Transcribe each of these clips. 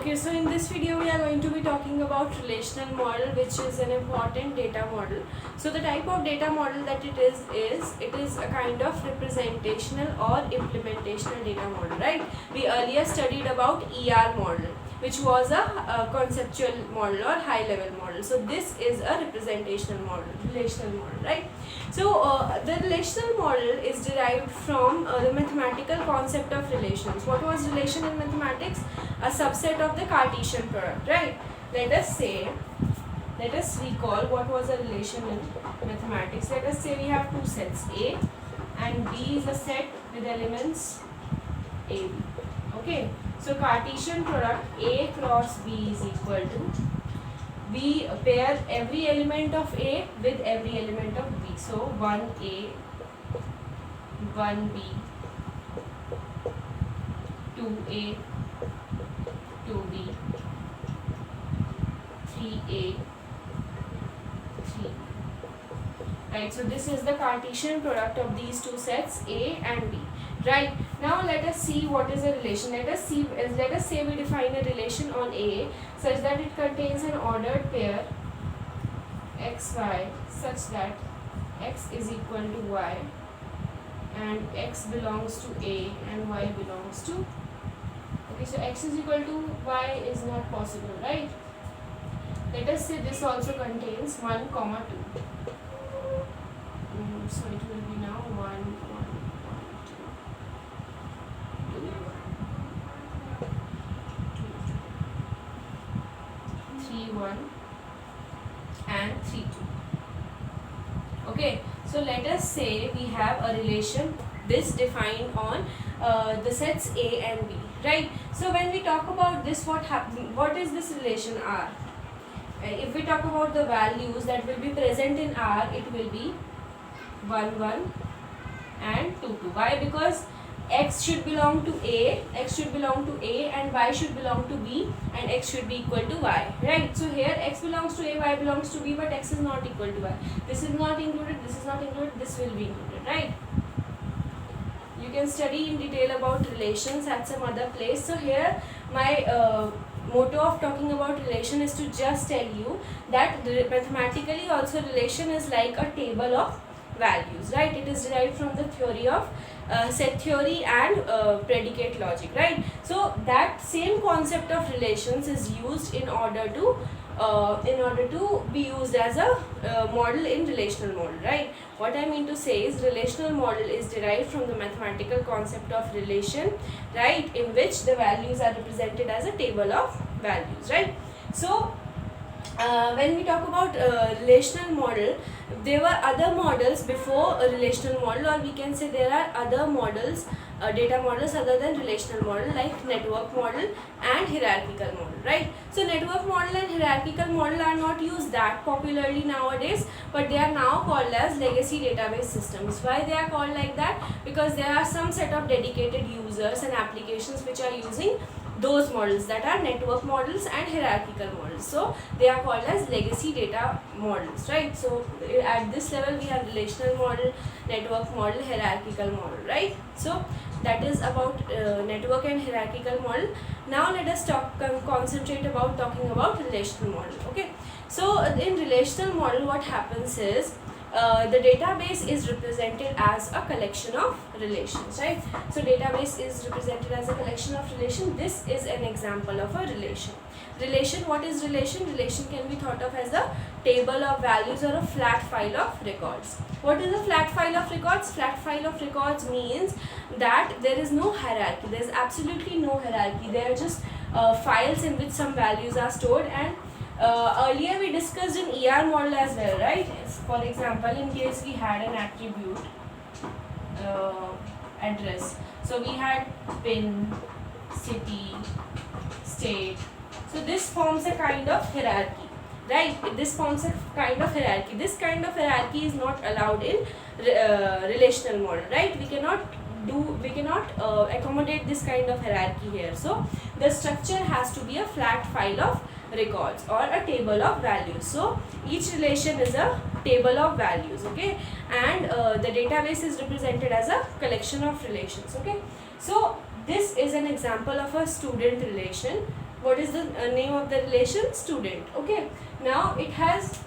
Okay, so in this video we are going to be talking about relational model, which is an important data model. So the type of data model that it is a kind of representational or implementational data model, right? We earlier studied about ER model, which was a conceptual model or high level model. So this is a representational model, relational model, right? So the relational model is derived from the mathematical concept of relations. What was relation in mathematics? A subset of the Cartesian product, right? Let us recall what was a relation in mathematics. Let us say we have two sets, A and B is a set with elements A, B. Okay, so Cartesian product A cross B is equal to, we pair every element of A with every element of B. So 1A, 1B, 2A, 2B, 3A, 3B. Right, so this is the Cartesian product of these two sets A and B. Right, now let us see what is a relation. Let us say we define a relation on A such that it contains an ordered pair xy such that x is equal to y and x belongs to A and y belongs to, okay, so x is equal to y is not possible, right? Let us say this also contains 1, 2. So it will be now 1, 1, 1, 2, 3, 1 and 3, 2. Okay, so let us say we have a relation this defined on the sets A and B, right? So when we talk about this, what is this relation R? If we talk about the values that will be present in R, it will be 1, 1 and 2, 2. Why? Because x should belong to A, and y should belong to B, and x should be equal to y, right? So here x belongs to A, y belongs to B, but x is not equal to y. This is not included, this is not included, this will be included, right? You can study in detail about relations at some other place. So here my motto of talking about relation is to just tell you that mathematically also relation is like a table of values, right? It is derived from the theory of set theory and predicate logic, right? So that same concept of relations is used in order to be used as a model in relational model, right? What I mean to say is relational model is derived from the mathematical concept of relation, right, in which the values are represented as a table of values, right? So when we talk about relational model, there were other models before a relational model, or we can say there are other models, data models other than relational model, like network model and hierarchical model, right? So network model and hierarchical model are not used that popularly nowadays, but they are now called as legacy database systems. Why they are called like that? Because there are some set of dedicated users and applications which are using those models, that are network models and hierarchical models. So they are called as legacy data models, right? So at this level we have relational model, network model, hierarchical model, right? So that is about network and hierarchical model. Now let us concentrate about talking about relational model. Okay, so in relational model what happens is the database is represented as a collection of relations, right? So database is represented as a collection of relations. This is an example of a relation. Relation, what is relation? Relation can be thought of as a table of values or a flat file of records. What is a flat file of records? Flat file of records means that there is no hierarchy. There is absolutely no hierarchy. They are just files in which some values are stored, and earlier we discussed in ER model as well, right? For example, in case we had an attribute address, so we had pin, city, state. So this forms a kind of hierarchy, right? This forms a kind of hierarchy. This kind of hierarchy is not allowed in relational model, right? We cannot accommodate this kind of hierarchy here. So the structure has to be a flat file of records or a table of values. So each relation is a table of values, okay, and the database is represented as a collection of relations, okay. So this is an example of a student relation, What is the name of the relation? Student. Okay. Now it has.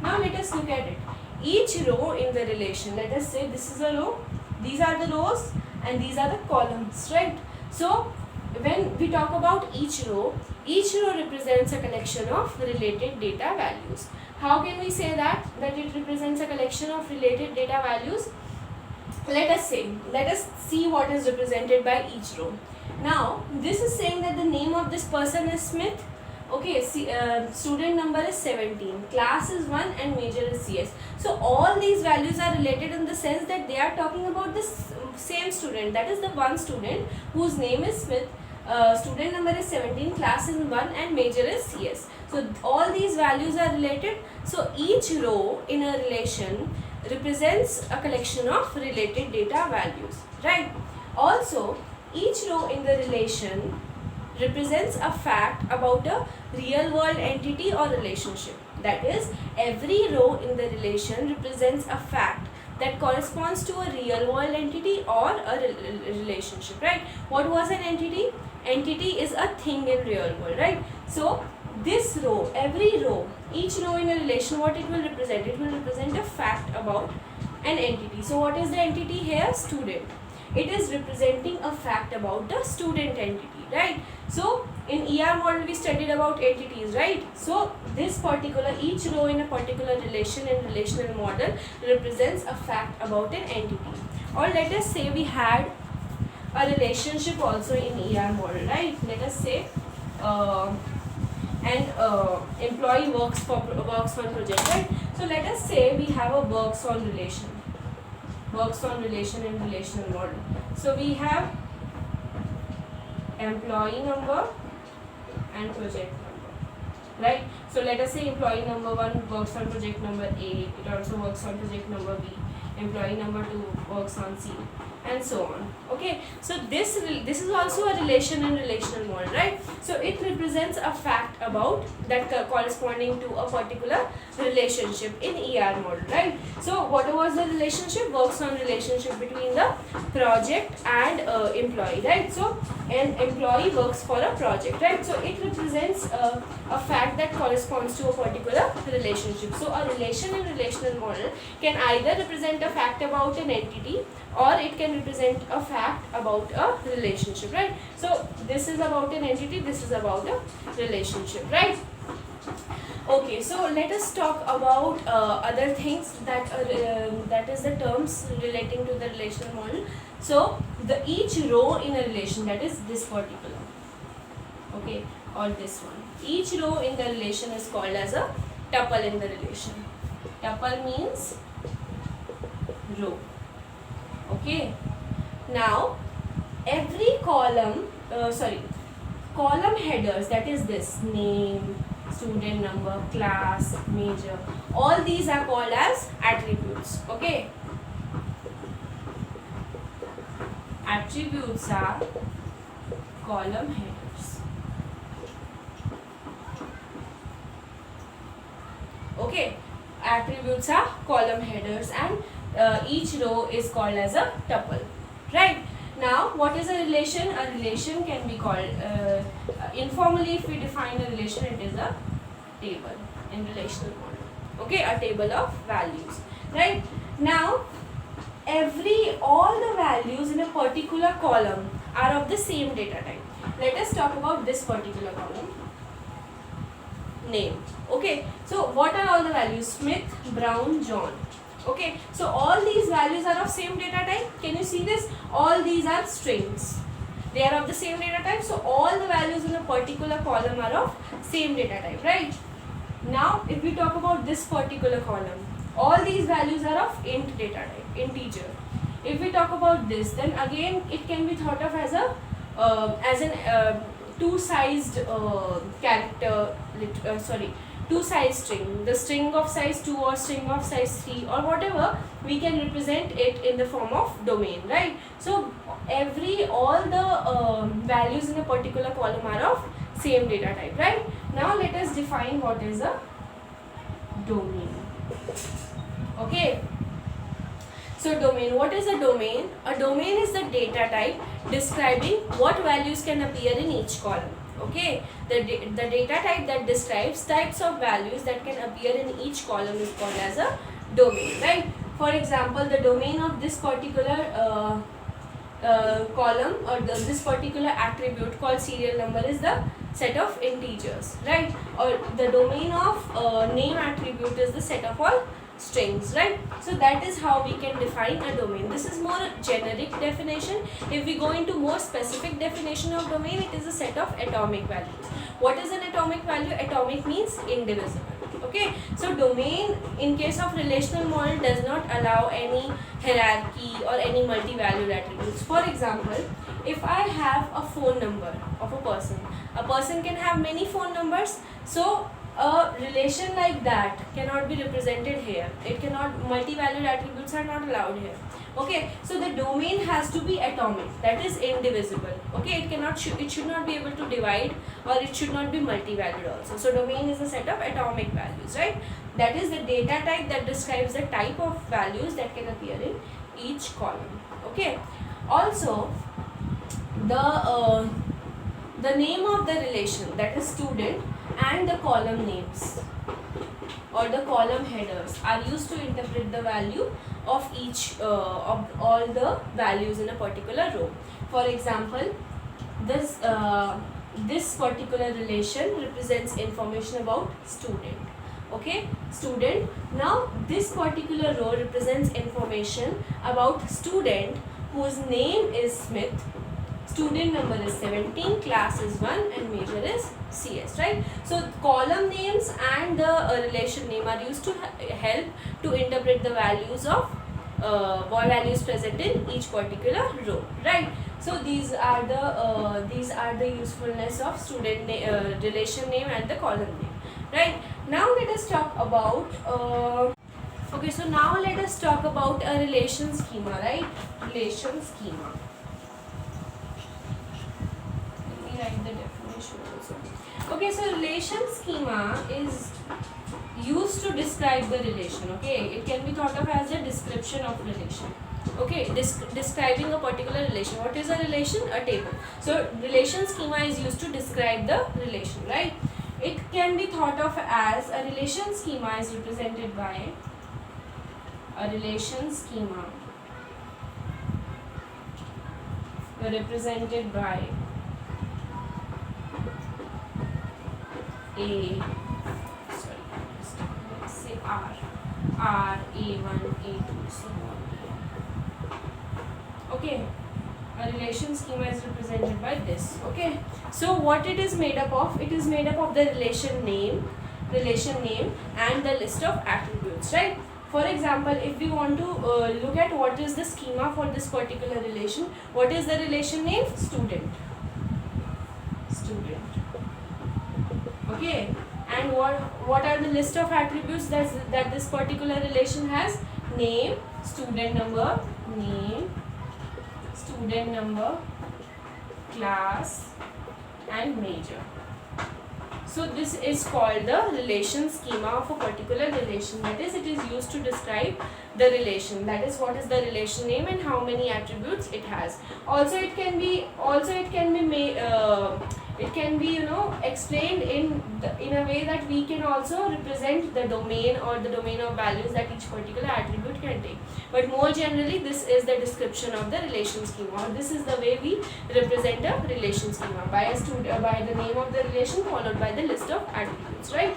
Now let us look at it. Each row in the relation. Let us say this is a row. These are the rows and these are the columns, right? So when we talk about each row represents a collection of related data values. How can we say that it represents a collection of related data values? Let us see what is represented by each row. Now this is saying that the name of this person is Smith. Okay, student number is 17, class is 1 and major is CS. So all these values are related in the sense that they are talking about this same student, that is the one student whose name is Smith. Student number is 17, class is 1 and major is CS. So all these values are related. So each row in a relation represents a collection of related data values, right? Also, each row in the relation represents a fact about a real world entity or relationship. That is, every row in the relation represents a fact that corresponds to a real world entity or a relationship, right? What was an entity? Entity is a thing in real world, right? So this row, every row, each row in a relation, what it will represent? It will represent a fact about an entity. So what is the entity here? Student. It is representing a fact about the student entity, right? So in ER model we studied about entities, right? So this particular, each row in a particular relation in relational model represents a fact about an entity. Or let us say we had a relationship also in ER model, right? Let us say an employee works on project, right? So let us say we have a works on relation in relational model. So we have employee number and project number, right? So let us say employee number 1 works on project number A, it also works on project number B, employee number 2 works on C, and so on. Okay, so this is also a relation in relational model, right? So it represents a fact about that corresponding to a particular relationship in ER model, right? So what was the relationship? Works on relationship between the project and employee, right? So an employee works for a project, right? So it represents a fact that corresponds to a particular relationship. So a relation in relational model can either represent a fact about an entity or it can represent a fact about a relationship, right? So this is about an entity, this is about a relationship, right? Okay, so let us talk about other things that is the terms relating to the relational model. So each row in a relation, that is this particular, okay, or this one, each row in the relation is called as a tuple in the relation. Tuple means row. Okay, now every column headers, that is this name, student number, class, major, all these are called as attributes. Okay, attributes are column headers. Okay, attributes are column headers and each row is called as a tuple, right? Now what is a relation? A relation can be called informally, if we define a relation, it is a table in relational model. Okay, a table of values, right? Now all the values in a particular column are of the same data type. Let us talk about this particular column, name. Okay, so what are all the values? Smith, Brown, John. Okay, so all these values are of same data type. Can you see this? All these are strings. They are of the same data type. So all the values in a particular column are of same data type, right? Now if we talk about this particular column, all these values are of int data type, integer. If we talk about this, then again it can be thought of as a two-sized character, two-size string, the string of size 2 or string of size 3 or whatever, we can represent it in the form of domain, right? So all the values in a particular column are of same data type, right? Now let us define what is a domain. Okay, So domain, what is a domain? A domain is the data type describing what values can appear in each column. Okay, the data type that describes types of values that can appear in each column is called as a domain, right? For example, the domain of this particular column or this particular attribute called serial number is the set of integers, right? Or the domain of name attribute is the set of all strings, right? So that is how we can define a domain. This is more a generic definition. If we go into more specific definition of domain, it is a set of atomic values. What is an atomic value? Atomic means indivisible. Okay, so domain in case of relational model does not allow any hierarchy or any multi-valued attributes. For example, if I have a phone number of a person can have many phone numbers. So a relation like that cannot be represented here. It cannot, multi-valued attributes are not allowed here. Okay, so the domain has to be atomic, that is indivisible. Okay, it should not be able to divide, or it should not be multi-valued also. So domain is a set of atomic values, right? That is the data type that describes the type of values that can appear in each column. Okay, also the name of the relation, that is student, and the column names or the column headers are used to interpret the value of each of all the values in a particular row. For example, this particular relation represents information about student. Okay, student. Now this particular row represents information about student whose name is Smith, student number is 17, class is 1, and major is CS, right? So column names and the relation name are used to help to interpret the values of values present in each particular row, right? So these are the usefulness of student relation name and the column name, right? Now let us talk about okay, so now let us talk about a relation schema, right? Relation schema. Write the definition also. Okay, so relation schema is used to describe the relation. Okay, it can be thought of as a description of relation. Okay, describing a particular relation. What is a relation? A table. So relation schema is used to describe the relation, right? It can be thought of as a relation schema is represented by a relation schema represented by let's say R, A1, A2, so on. Okay, a relation schema is represented by this. Okay, so what it is made up of? It is made up of the relation name, and the list of attributes, right? For example, if we want to look at what is the schema for this particular relation, what is the relation name? Student. Okay, and what are the list of attributes that this particular relation has? Name, student number, class, and major. So this is called the relation schema of a particular relation. That is, it is used to describe the relation. That is, what is the relation name and how many attributes it has. Also, it can be explained in a way that we can also represent the domain or the domain of values that each particular attribute can take. But more generally, this is the description of the relation schema. This is the way we represent a relation schema, by the name of the relation followed by the list of attributes, right?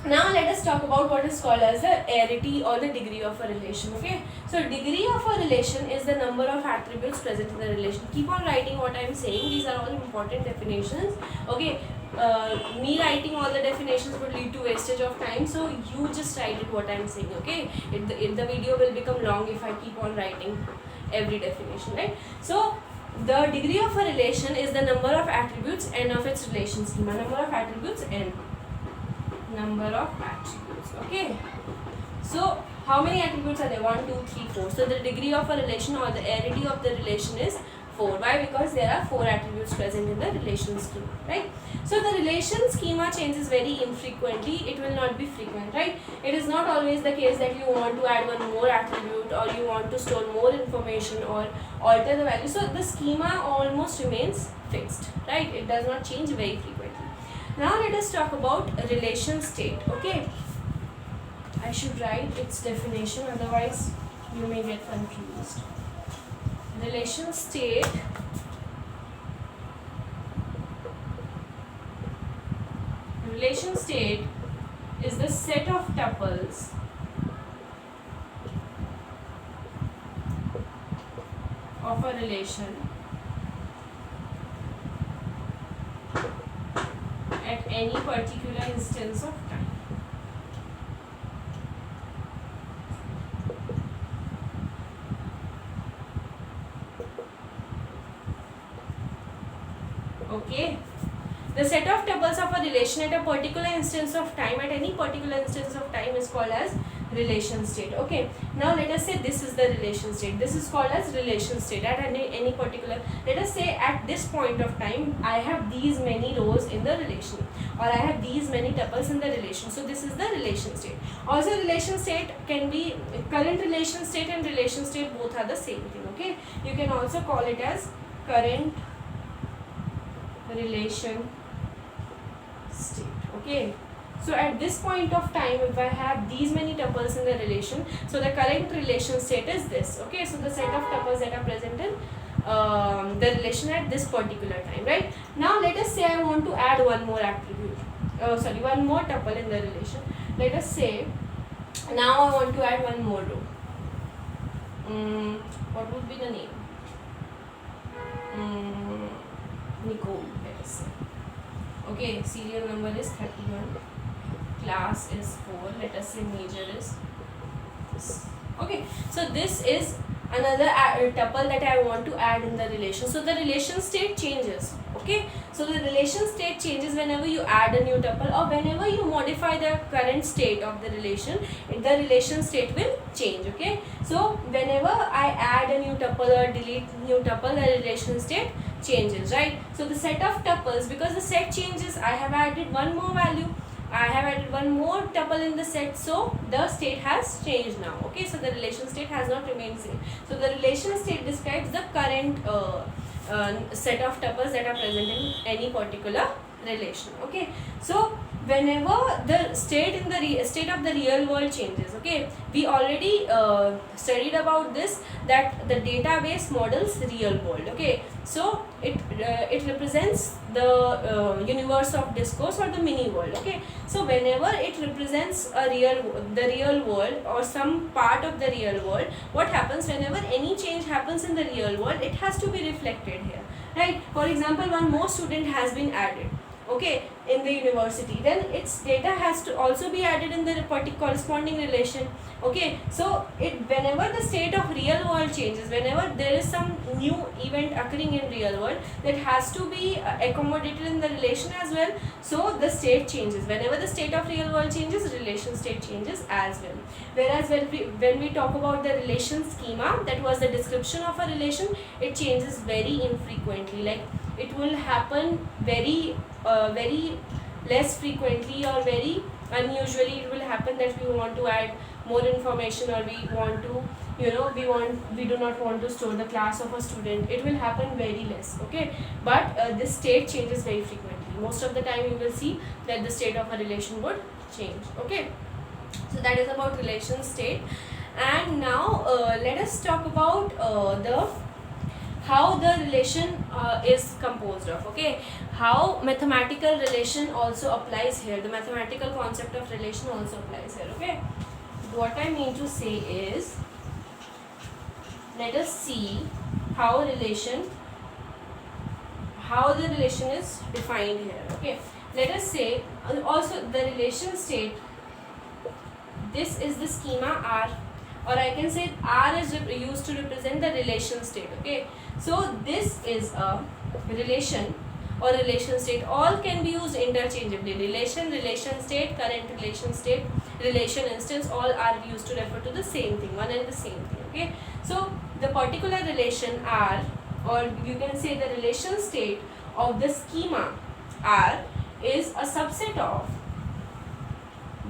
Now let us talk about what is called as the arity or the degree of a relation. Okay, so degree of a relation is the number of attributes present in the relation. Keep on writing what I am saying. These are all important definitions. Okay, me writing all the definitions would lead to wastage of time, so you just write it what I am saying. Okay, the video will become long if I keep on writing every definition, right? So the degree of a relation is the number of attributes n of its relation schema. Number of attributes n. Number of attributes. Okay, so how many attributes are there? 1, 2, 3, 4. So the degree of a relation or the arity of the relation is 4. Why? Because there are 4 attributes present in the relation schema, right? So the relation schema changes very infrequently. It will not be frequent, right? It is not always the case that you want to add one more attribute or you want to store more information or alter the value. So the schema almost remains fixed, right? It does not change very frequently. Now let us talk about a relation state. Okay, I should write its definition, otherwise you may get confused. Relation state is the set of tuples of a relation at any particular instance of time. Okay, the set of tuples of a relation at a particular instance of time, at any particular instance of time, is called as relation state. Okay, now let us say this is the relation state. This is called as relation state at any particular. Let us say at this point of time I have these many rows in the relation, or I have these many tuples in the relation. So this is the relation state. Also, relation state can be current relation state and relation state, both are the same thing. Okay, you can also call it as current relation state. Okay, so at this point of time, if I have these many tuples in the relation, so the current relation state is this. Okay, so the set of tuples that are present in the relation at this particular time, right? Now let us say I want to add one more attribute, one more tuple in the relation. Let us say now I want to add one more row. What would be the name? Nicole, let us say. Okay, serial number is 31, class is 4, let us say major is this. Okay, so this is another tuple that I want to add in the relation. So the relation state changes. Okay, so the relation state changes whenever you add a new tuple or whenever you modify the current state of the relation state will change. Okay, so whenever I add a new tuple or delete new tuple, the relation state changes, right? So the set of tuples, because the set changes, I have added one more value, I have added one more tuple in the set, so the state has changed now. Okay, so the relation state has not remained same. So the relation state describes the current set of tuples that are present in any particular relation. Okay, so whenever the state in the state of the real world changes, okay, we already studied about this, that the database models real world. Okay, so it represents the universe of discourse or the mini world. Okay, so whenever it represents the real world or some part of the real world, what happens, whenever any change happens in the real world, it has to be reflected here, right? For example, one more student has been added, okay, in the university, then its data has to also be added in the corresponding relation. Okay, so whenever the state of real world changes, whenever there is some new event occurring in real world, that has to be accommodated in the relation as well. So the state changes. Whenever the state of real world changes, relation state changes as well. Whereas when we talk about the relation schema, that was the description of a relation, it changes very infrequently. Like it will happen very less frequently, or very unusually it will happen that we want to add more information, or we want to, we do not want to store the class of a student. It will happen very less. Okay, but this state changes very frequently. Most of the time you will see that the state of a relation would change. Okay, so that is about relation state. And now let us talk about how the relation is composed of. Okay, how mathematical relation also applies here. The mathematical concept of relation also applies here. Okay, what I mean to say is, let us see how the relation is defined here. Okay, let us say also the relation state, this is the schema R, or I can say R is used to represent the relation state. Okay, so this is a relation or relation state. All can be used interchangeably. Relation state, current relation state, relation instance, all are used to refer to the same thing, one and the same thing. Okay, so the particular relation R or you can say the relation state of the schema R is a subset of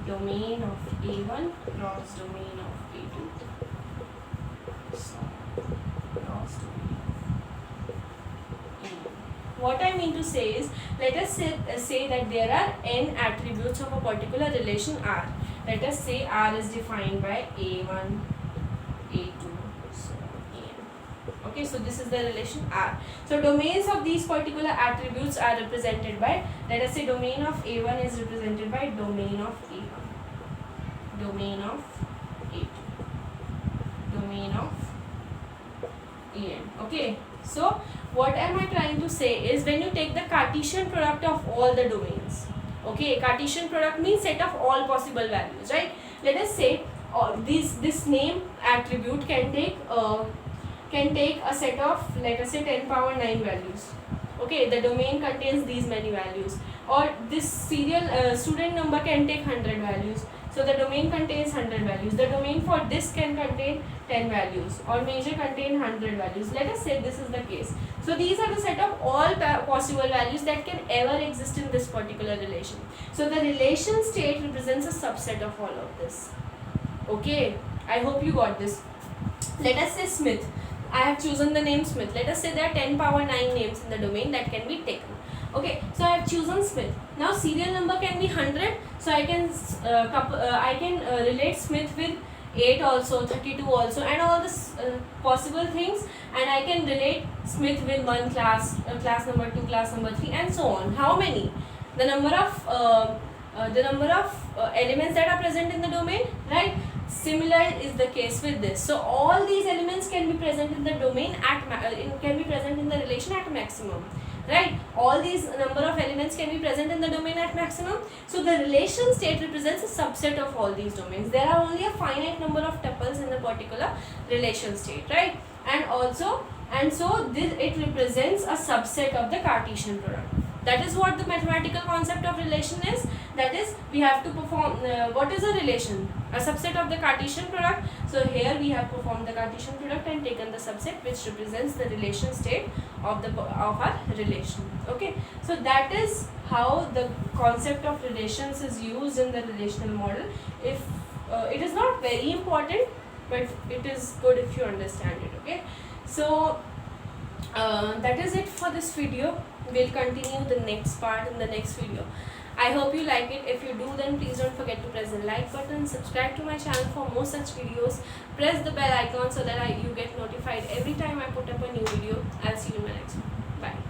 domain of A1 cross domain of A2 cross domain of A1. What I mean to say is, let us say that there are n attributes of a particular relation R. Let us say R is defined by A1, A2, so An. Okay, so this is the relation R. So domains of these particular attributes are represented by, let us say domain of A1 is represented by domain of A1, domain of A2, domain of An. Okay, so what am I trying to say is, when you take the Cartesian product of all the domains, okay, Cartesian product means set of all possible values, right? Let us say this name attribute can take a set of, let us say 10 power 9 values. Okay, the domain contains these many values, or this serial student number can take 100 values. So the domain contains 100 values. The domain for this can contain 10 values, or major contain 100 values. Let us say this is the case. So these are the set of all possible values that can ever exist in this particular relation. So the relation state represents a subset of all of this. Okay, I hope you got this. Let us say Smith. I have chosen the name Smith. Let us say there are 10 power 9 names in the domain that can be taken. Okay, so I have chosen Smith. Now serial number can be 100. So I can relate Smith with 8 also, 32 also, and all this possible things, and I can relate Smith with one class, class number 2, class number 3, and so on. How many? The number of elements that are present in the domain, right? Similar is the case with this. So all these elements can be present in the domain can be present in the relation at maximum, right? All these number of elements can be present in the domain at maximum. So the relation state represents a subset of all these domains. There are only a finite number of tuples in the particular relation state, right? And so it represents a subset of the Cartesian product. That is what the mathematical concept of relation is. That is, we have to perform, what is a relation? A subset of the Cartesian product. So here we have performed the Cartesian product and taken the subset which represents the relation state of our relation. Okay, so that is how the concept of relations is used in the relational model. If it is not very important, but it is good if you understand it. Okay, so that is it for this video. We'll continue the next part in the next video. I hope you like it. If you do, then please don't forget to press the like button, subscribe to my channel for more such videos, press the bell icon so that you get notified every time I put up a new video. I'll see you in my next one. Bye.